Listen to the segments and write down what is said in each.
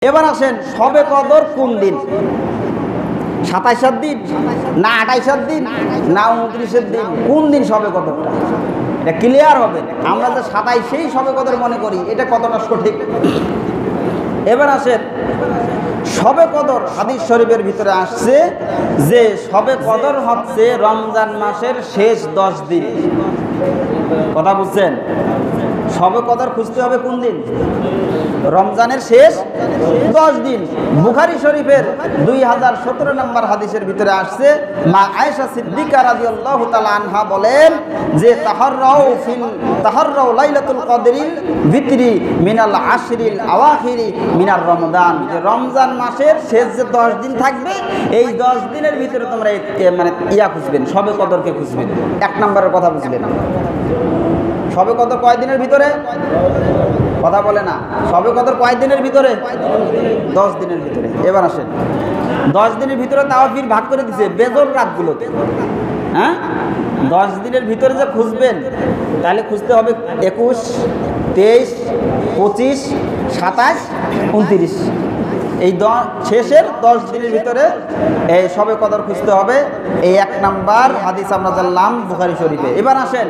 এবার আসেন শবে কদর কোন দিন? 27 দিন না 28 দিন না 29 দিন? কোন দিন শবে কদরটা? এটা ক্লিয়ার হবে। আমরা যে 27 শবে কদর মনে করি, এটা কতটা সঠিক? এবার আসেন শবে কদর হাদিস শরীফের ভিতরে আসছে যে শবে কদর হচ্ছে রমজান মাসের শেষ 10 দিন। কথা বুঝছেন? শবে কদর খুঁজতে হবে কোন দিন? রমজানের শেষ 10 দিন। বুখারী শরীফের 2017 নম্বর হাদিসের ভিতরে আসছে, মা আয়েশা সিদ্দিকা রাদিয়াল্লাহু তাআলা আনহা বলেন যে তাহাররাউ লাইলাতুল কদরিল ভিতরি মিনাল আশরিল আওয়াখিরি মিনার রমজান। যে রমজান মাসের শেষ যে 10 দিন থাকবে, এই 10 দিনের ভিতরে তোমরা মানে খুঁজবেন, শবে কদরকে খুঁজবেন। 1 নম্বরের কথা বুঝলেন? শবে কদর কয় দিনের ভিতরে? কথা বলে না। শবে কদর কয় দিনের ভিতরে? 10 দিনের ভিতরে। এবার আসেন 10 দিনের ভিতরে তাও ফির ভাগ করে দিছে বেজর রাতগুলোতে। হ্যাঁ, 10 দিনের ভিতরে যে খুঁজবেন, তাহলে খুঁজতে হবে 21, 23, 25, 27, 29। এই শেষের 10 দিনের ভিতরে এই শবে কদর খুঁজতে হবে। এই 1 নাম্বার হাদিস আমরা জানলাম বুখারী শরীফে। এবার আসেন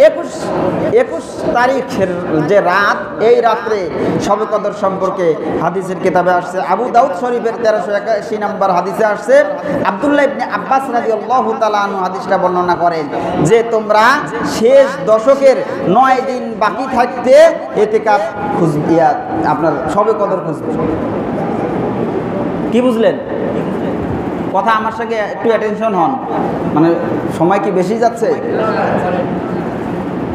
21 তারিখের যে রাত, এই রাত্রে শবে কদর সম্পর্কে হাদিসের কিতাবে আসছে। আবু দাউদ শরীফের 1381 নম্বর হাদিসে আসছে, আব্দুল্লাহ ইবনে আব্বাস রাদিয়াল্লাহু তাআলা আনহু হাদিসটা বর্ণনা করেন যে তোমরা শেষ দশকের 9 দিন বাকি থাকতে ইতিকাফ খুঁজবে, আপনার শবে কদর খুঁজবে। কি বুঝলেন কথা? আমার সাথে একটু অ্যাটেনশন হন, মানে সময় কি বেশি যাচ্ছে?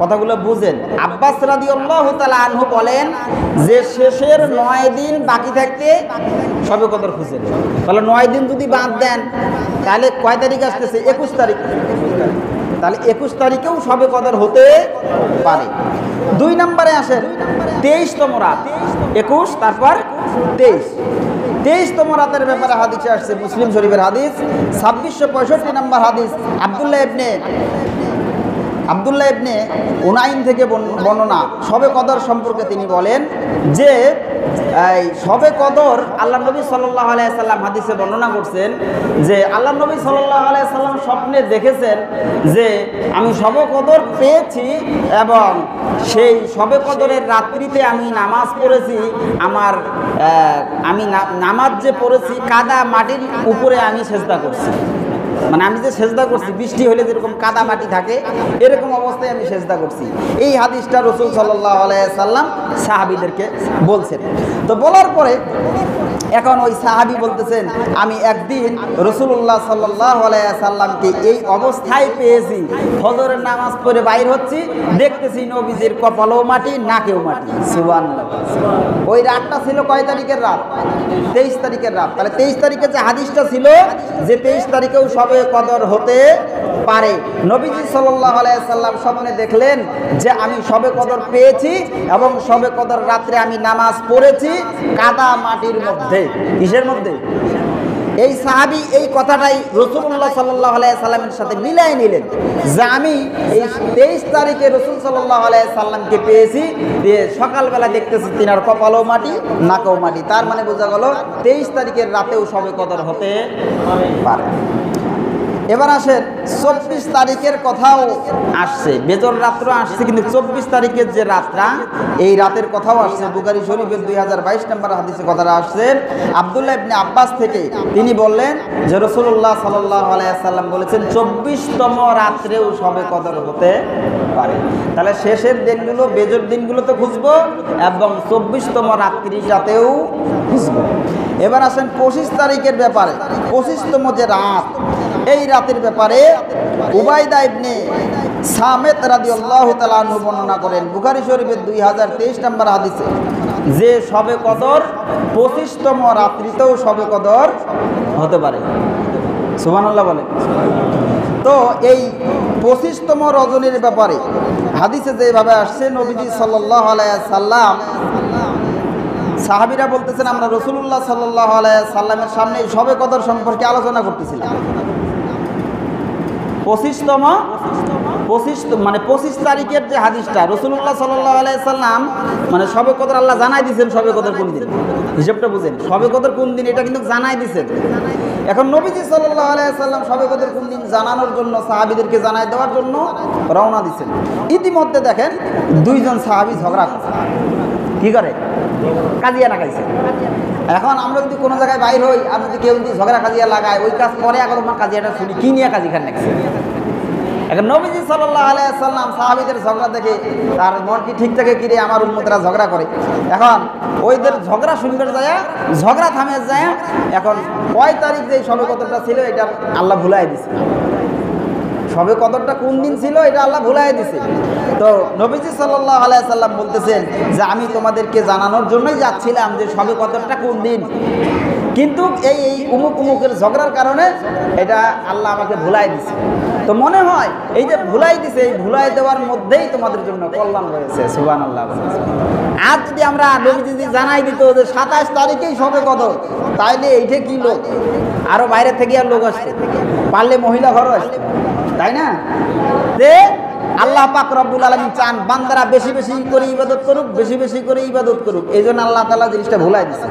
কথাগুলো বুঝেন। আব্বাস রাদিয়াল্লাহু তাআলা আনহু বলেন যে শেষের 9 দিন বাকি থাকতে শবে কদর খুঁজেন। তাহলে 9 দিন যদি বাদ দেন, তাহলে কয় তারিখ আসতেছে? 21 তারিখ। তাহলে 21 তারিখেও শবে কদর হতে পারে। 2 নম্বরে আসেন 23তম রাত। 21 তারপর 23তম রাতের ব্যাপারে হাদিসে আসছে, মুসলিম শরীফের হাদিস 2665 নম্বর হাদিস। আব্দুল্লাহ ইবনে উনাইন থেকে বর্ণনা শবে কদর সম্পর্কে তিনি বলেন যে এই শবে কদর আল্লাহ নবী সাল্লাল্লাহু আলাইহি সাল্লাম হাদিসে বর্ণনা করছেন যে আল্লাহ নবী সাল্লাল্লাহু আলাইহি সাল্লাম স্বপ্নে দেখেছেন যে আমি শবে কদর পেয়েছি এবং সেই শবে কদরের রাত্রিতে আমি নামাজ পড়েছি। আমি নামাজ যে পড়েছি কাদা মাটির উপরে আমি সেজদা করছি। মানে আমি যে সেজদা করছি, বৃষ্টি হলে যেরকম কাদা মাটি থাকে এরকম অবস্থায় আমি সেজদা করছি। এই হাদিসটা রাসূল সাল্লাল্লাহু আলাইহি সাল্লাম সাহাবীদেরকে বলছেন। তো বলার পরে এখন ওই সাহাবী বলতেছেন, আমি একদিন রাসূলুল্লাহ সাল্লাল্লাহু আলাইহি সাল্লামকে এই অবস্থায় পেয়েছি, ফজরের নামাজ পড়ে বাইর হচ্ছি, দেখতেছি নবীজির কপালেও মাটি, নাকেও মাটি। সুবহানাল্লাহ। ওই রাতটা ছিল কয় তারিখের রাত? 23 তারিখের রাত। তাহলে 23 তারিখে যে হাদিসটা ছিল যে 23 তারিখেও শবে কদর হতে পারে, নবীজি সাল্লাল্লাহু আলাইহি সাল্লাম স্বপ্নে দেখলেন যে আমি শবে কদর পেয়েছি এবং শবে কদর রাত্রে আমি নামাজ পড়েছি কাদা মাটির মধ্যে। কিসের মধ্যে? এই সাহাবী এই কথাটাই রাসূলুল্লাহ সাল্লাল্লাহু আলাইহি সাল্লামের সাথে মিলাই নিলেন যে আমি এই 23 তারিখে রাসূল সাল্লাল্লাহু আলাইহি সাল্লামকে পেয়েছি, সকালবেলা দেখতেছি তিনার কপালও মাটি, নাকেও মাটি। তার মানে বোঝা গেল 23 তারিখের রাতেও শবে কদর হতে পারে। এবার আসেন 24 তারিখের কথাও আসছে, বেজর রাত্র আসছে, কিন্তু 24 তারিখের যে রাতটা, এই রাতের কথাও আসছে। বুখারী শরীফের 2022 নম্বর হাদিসে কথাটা আসছে আব্দুল্লাহ ইবনে আব্বাস থেকে। তিনি বললেন যে রাসূলুল্লাহ সাল্লাল্লাহু আলাইহি সাল্লাম বলেছেন 24তম রাত্রেও শবে কদর হতে পারে। তাহলে শেষের দিনগুলো, বেজর দিনগুলো তো খুঁজবো এবং 24তম রাত্রিটাতেও খুঁজবো। এবার আসেন 25 তারিখের ব্যাপারে। 25তম যে রাত, এই রাতের ব্যাপারে উবাইদা ইবনে সামেত রাদিয়াল্লাহু তাআলা আনহু বর্ণনা করেন বুখারী শরীফের 2023 নম্বর হাদিসে যে শবে কদর 25তম রাত্রিতেও শবে কদর হতে পারে। সুবহানাল্লাহ বলে। তো এই 25তম রজনীর ব্যাপারে হাদিসে যেভাবে আসছে, নবীজি সাল্লাল্লাহু আলাইহি সাল্লাম, সাহাবীরা বলতেছেন আমরা রাসূলুল্লাহ সাল্লাল্লাহু আলাইহি সাল্লামের সামনে শবে কদর সম্পর্কে আলোচনা করতেছিলাম। 25তম 25 তারিখের যে হাদিসটা রাসূলুল্লাহ সাল্লাল্লাহু আলাইহি সাল্লাম মানে শবে কদর আল্লাহ জানাই দিয়েছেন শবে কদর কোন দিন, হিসাবটা বুঝেন, শবে কদর কোন দিন এটা কিন্তু জানাই দিয়েছেন। এখন নবীজি সাল্লাল্লাহু আলাইহি সাল্লাম শবে কদর কোন দিন জানানোর জন্য সাহাবীদেরকে জানাই দেওয়ার জন্য রওনা দিয়েছেন। ইতিমধ্যে দেখেন দুইজন সাহাবী ঝগড়া করে, কি করে, কাজিয়া লাগাইছে। এখন আমরা যদি কোনো জায়গায় বাইর হই আর যদি কেউ যদি ঝগড়া কাজিয়া লাগায় ওই কাজ পরে আগে তোমার কাজিয়াটা শুনি কি নিয়ে কাজি খান লাগছে। এখন নবীজি সাল্লাল্লাহু আলাইহি সাল্লাম সাহাবীদের ঝগড়া দেখে তার মন কি ঠিক থাকে কিরে আমার উম্মতরা ঝগড়া করে। এখন ওইদের ঝগড়া শুনবার যায়, ঝগড়া থামে যায়। এখন কয় তারিখ যে শবে কদরটা ছিল এটা আল্লাহ ভুলাই দিছে, শবে কদরটা কোন দিন ছিল এটা আল্লাহ ভুলাই দিছে। তো নবীজি সাল্লাল্লাহু আলাইহি সাল্লাম বলতেছেন যে আমি তোমাদেরকে জানানোর জন্যই যাচ্ছিলাম যে শবে কদরটা কোন দিন, কিন্তু এই উমুকের ঝগড়ার কারণে এটা আল্লাহ আমাকে ভুলাই দিছে। তো মনে হয় এই যে ভুলাই দিছে, এই ভুলাই দেওয়ার মধ্যেই তোমাদের জন্য কল্যাণ রয়েছে। সুবহানাল্লাহ। আর যদি আমরা নবীজি যদি জানাই দিত যে 27 তারিখেই শবে কদর, তাইলে এইটা কি লোক আরো বাইরে থেকে আর লোক আসছে, পারলে মহিলা ঘরও আসছে, তাই না? যে আল্লাহ পাক রব্বুল আলামিন চান বান্দারা বেশি বেশি করে ইবাদত করুক, বেশি বেশি করে ইবাদত করুক, এই জন্য আল্লাহ তাআলা জিনিসটা ভুলাই দিছে।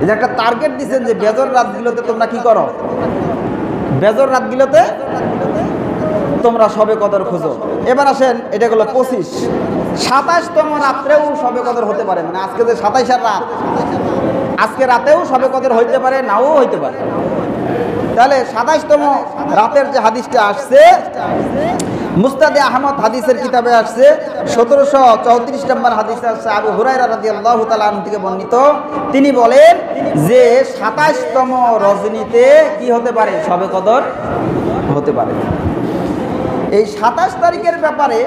এই যে একটা টার্গেট দিচ্ছেন যে বেজর রাতগুলোতে তোমরা কি করো, বেজর রাতগুলোতে তোমরা শবে কদর খুঁজো। এবার আসেন এটা হলো 25, 27তম রাত্রেও শবে কদর হতে পারে, মানে আজকে যে 27 রাত, আজকে রাতেও শবে কদর হইতে পারে, নাও হইতে পারে। তাহলে 27তম রাতের যে হাদিসটা আসছে মুস্তাদে আহমদ হাদিসের কিতাবে আসছে 1734 নম্বর হাদিসে আসছে আবু হুরায়রা রাদিয়াল্লাহু তাআলা আনহু থেকে বর্ণিত। তিনি বলেন যে 27তম রজনীতে কি হতে পারে, শবে কদর হতে পারে। এই 27 তারিখের ব্যাপারে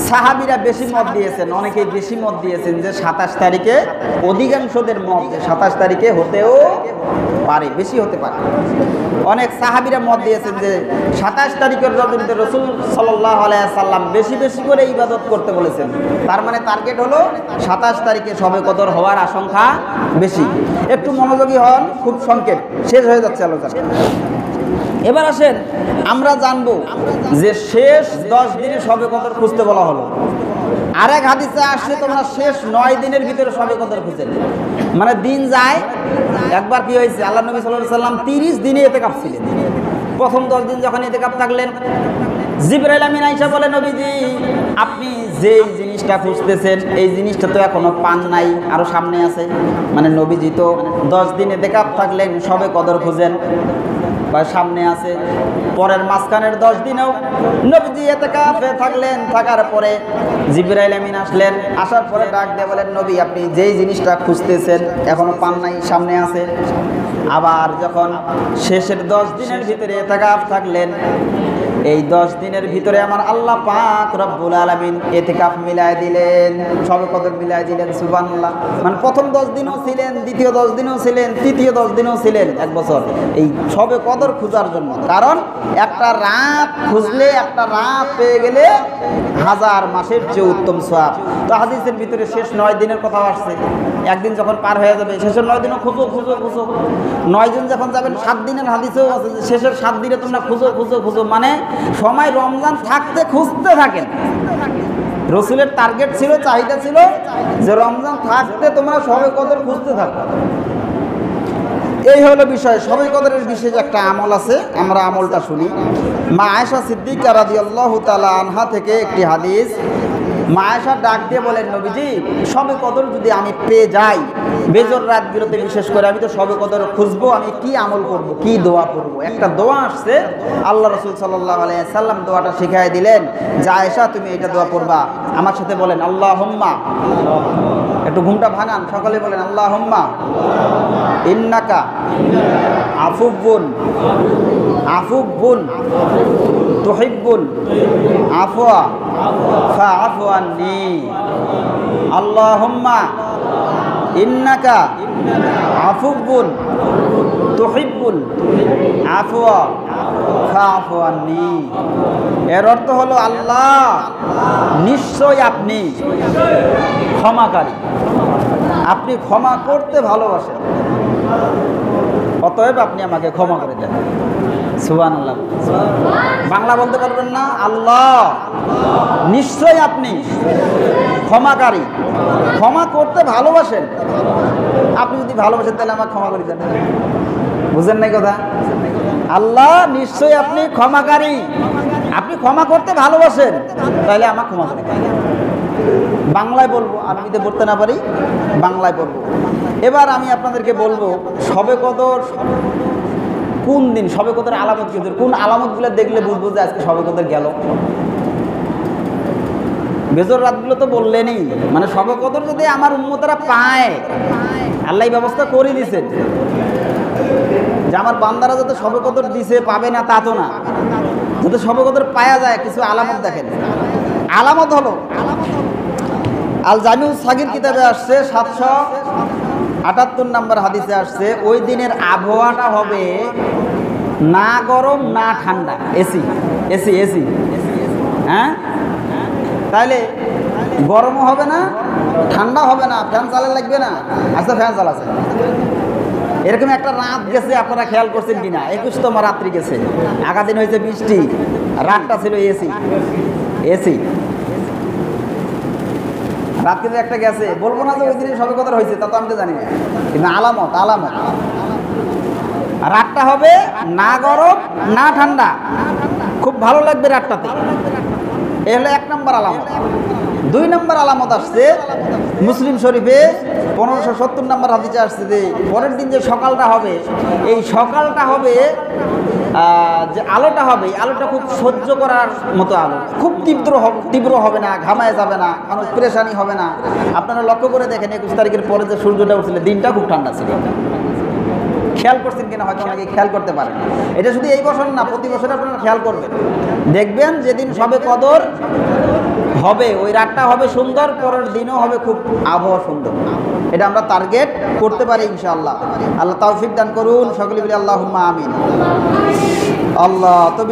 সাহাবীরা বেশি মত দিয়েছেন, অনেকেই বেশি মত দিয়েছেন যে 27 তারিখে, অধিকাংশদের মত যে 27 তারিখে হতেও পারে, বেশি হতে পারে। অনেক সাহাবীরা মত দিয়েছেন যে 27 তারিখের রজনীতে রাসূল সাল্লাল্লাহু আলাইহি সাল্লাম বেশি বেশি করে ইবাদত করতে বলেছেন, তার মানে টার্গেট হলো 27 তারিখে শবে কদর হওয়ার আশঙ্কা বেশি। একটু মনোযোগী হন, খুব সংক্ষেপ, শেষ হয়ে যাচ্ছে আলোচনা। এবার আসেন আমরা জানবো যে শেষ 10 দিনে শবে কদর খুঁজতে বলা হলো। আরেক হাদিসে আসছে তোমরা শেষ 9 দিনের ভিতরে শবে কদর খুঁজেন, মানে দিন যায়। একবার কি হয়েছে, আল্লাহ নবী সাল্লাল্লাহু আলাইহি সাল্লাম 30 দিনে ইতিকাফ ছিলেন। প্রথম 10 দিন যখন ইতিকাফ থাকলেন, জিবরাইল আমিন আয়েশা বলে নবীজি আপনি যেই জিনিসটা খুঁজতেছেন এই জিনিসটা তো এখনো পান নাই, আরো সামনে আছে। মানে নবীজি তো 10 দিন ইতিকাফ থাকলেন, শবে কদর খুঁজেন বা সামনে আছে। পরের মাঝখানের 10 দিনেও নবীজি ইতিকাফে থাকলেন, থাকার পরে জিবরাইল আমিন আসলেন, আসার পরে ডাক দিয়ে বলেন নবী আপনি যেই জিনিসটা খুঁজতেছেন এখনো পান নাই, সামনে আছে। আবার যখন শেষের 10 দিনের ভিতরে ইতিকাফ থাকলেন, এই 10 দিনের ভিতরে আমার আল্লাহ পাক রব্বুল আলামিন ইতিকাফ মিলাই দিলেন, শবে কদর মিলাই দিলেন। সুবহানাল্লাহ। মানে প্রথম 10 দিনও ছিলেন, দ্বিতীয় 10 দিনও ছিলেন, তৃতীয় 10 দিনও ছিলেন, 1 বছর এই শবে কদর খোঁজার জন্য। কারণ একটা রাত খুঁজলে, একটা রাত পেয়ে গেলে 1000 মাসের চেয়ে উত্তম সওয়াব। তো হাদিসের ভিতরে শেষ 9 দিনের কথা আসছে। একদিন যখন পার হয়ে যাবে শেষের 9 দিনও খুঁজো খুঁজো খুঁজো, 9 দিন যখন যাবেন 7 দিনের হাদিসেও আছে যে শেষের 7 দিনে তোমরা খুঁজো খুঁজো খুঁজো, মানে সময় রমজান থাকতে খুঁজতে থাকেন। রসুলের টার্গেট ছিল, চাহিদা ছিল যে রমজান থাকতে তোমরা শবে কদর খুঁজতে থাকো। এই হলো বিষয়। শবে কদরের বিশেষ একটা আমল আছে, আমরা আমলটা শুনি। মা আয়েশা সিদ্দিকা রাদিয়াল্লাহু তাআলা আনহা থেকে একটি হাদিস। মা আয়েশা ডাক দিয়ে বলেন নবীজি শবে কদর যদি আমি পেয়ে যাই, বেজর রাতগুলোতে বিশেষ করে আমি তো শবে কদর খুঁজবো, আমি কি আমল করব, কি দোয়া করব। একটা দোয়া আসছে, আল্লাহ রাসূল সাল্লাল্লাহু আলাইহি সাল্লাম দোয়াটা শিখিয়ে দিলেন যে আয়েশা তুমি এটা দোয়া করবা। আমার সাথে বলেন আল্লাহুম্মা, একটু ঘুমটা ভাঙান, সকলে বলেন আল্লাহুম্মা ইন্নাকা আফুবুন আফুবুন তুহিব্বুল আফওয়া ফাআফু আন্নী। আল্লাহুম্মা ইন্নাকা আফুবুন তুহিব্বুল আফওয়া ফাআফু আন্নী। এর অর্থ হলো আল্লাহ নিশ্চয় আপনি ক্ষমাকারী, আপনি ক্ষমা করতে ভালোবাসেন, অতএব আপনি আমাকে ক্ষমা করে দেন। সুবহানাল্লাহ। বাংলা বলতে পারবেন না? আল্লাহ নিশ্চয়ই আপনি ক্ষমাকারী, ক্ষমা করতে ভালোবাসেন। আপনি যদি ভালোবাসেন তাহলে আমাকে ক্ষমা করে দেন। বুঝেন নাই কথা? আল্লাহ নিশ্চয়ই আপনি ক্ষমাকারী, আপনি ক্ষমা করতে ভালোবাসেন, তাহলে আমাকে ক্ষমা করে দেন। বাংলায় বলবো, আরবিতে পড়তে না পারি, বাংলায় বলবো। এবার আমি আপনাদেরকে বলবো শবে কদর কোন দিন, শবে কদর আলামত কি, কোন আলামতগুলো দেখলে বুঝবো যে আজকে শবে কদর গেল। বেজর রাতগুলো তো বললেনই, মানে শবে কদর যদি আমার উম্মতরা পায়, আল্লাহ ব্যবস্থা করে দিয়েছেন যে আমার বান্দারা যাতে শবে কদর দিছে পাবে না তা তো না, যাতে শবে কদর পাওয়া যায় কিছু আলামত দেখেন। আলামত হলো আল জামিউ সাগীর কিতাবে আসছে 778 নম্বর হাদিসে আসছে, ওই দিনের আবহাওয়াটা হবে না গরম না ঠান্ডা, এসি এসি এসি। হ্যাঁ, তাইলে গরমও হবে না ঠান্ডা হবে না, ফ্যান চালা লাগবে না। আচ্ছা ফ্যান চালাছে। এরকম একটা রাত গেছে, আপনারা খেয়াল করছেন কিনা? 21তম রাত্রি গেছে, আগা দিন হয়েছে বৃষ্টি, রাতটা ছিল এসি এসি। রাত কিন্তু একটা গেছে, বলবো না যে ওই দিনে শবে কদর হয়েছে, তা তো আমি তো জানি না, কিন্তু আলামত আলামত। রাতটা হবে না গরম না ঠান্ডা, খুব ভালো লাগবে রাতটাতে। এ হলো 1 নম্বর আলামত। 2 নম্বর আলামত আসছে মুসলিম শরীফে 1570 নম্বর হাদিসে আসছে যে পরের দিন যে সকালটা হবে, এই সকালটা হবে যে আলোটা হবে, এই আলোটা খুব সহ্য করার মতো আলো, খুব তীব্র হবে না, ঘামায় যাবে না, মানুষ পেরেশানি হবে না। আপনারা লক্ষ্য করে দেখেন 21 তারিখের পরে যে সূর্যটা উঠছিল, দিনটা খুব ঠান্ডা ছিল। খেয়াল করছেন কিনা হয়তো অনেকে খেয়াল করতে পারেন। এটা শুধু এই বছর না, প্রতি বছর আপনারা খেয়াল করবেন, দেখবেন যেদিন শবে কদর হবে ওই রাতটা হবে সুন্দর, পরের দিনও হবে খুব আবহাওয়া সুন্দর। এটা আমরা টার্গেট করতে পারি ইনশাআল্লাহ। আল্লাহ তৌফিক দান করুন, সকলে বলি আল্লাহুম্মা আমিন। আল্লাহ তো